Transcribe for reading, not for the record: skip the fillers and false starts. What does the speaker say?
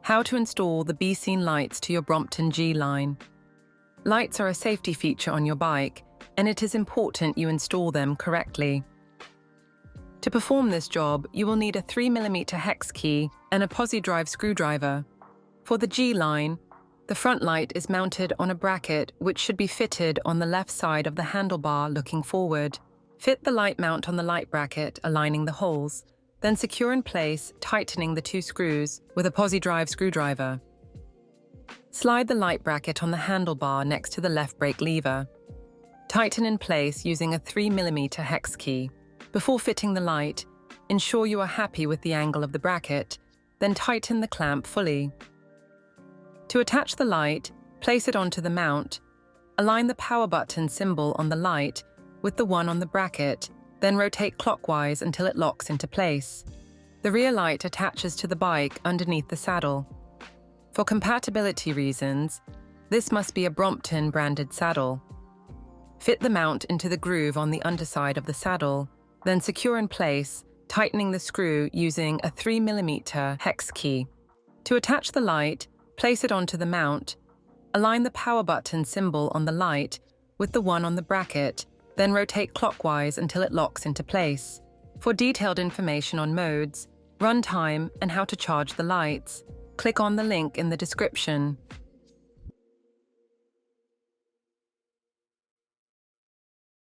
How to install the Be Seen Lights to your Brompton G Line. Lights are a safety feature on your bike, and it is important you install them correctly. To perform this job, you will need a 3mm hex key and a posi drive screwdriver. For the G Line, the front light is mounted on a bracket which should be fitted on the left side of the handlebar looking forward. Fit the light mount on the light bracket, aligning the holes, then secure in place, tightening the 2 screws with a posi drive screwdriver. Slide the light bracket on the handlebar next to the left brake lever. Tighten in place using a 3mm hex key. Before fitting the light, ensure you are happy with the angle of the bracket, then tighten the clamp fully. To attach the light, place it onto the mount. Align the power button symbol on the light with the one on the bracket, then rotate clockwise until it locks into place. The rear light attaches to the bike underneath the saddle. For compatibility reasons, this must be a Brompton branded saddle. Fit the mount into the groove on the underside of the saddle, then secure in place, tightening the screw using a 3mm hex key. To attach the light, place it onto the mount. Align the power button symbol on the light with the one on the bracket, then rotate clockwise until it locks into place. For detailed information on modes, run time, and how to charge the lights, click on the link in the description.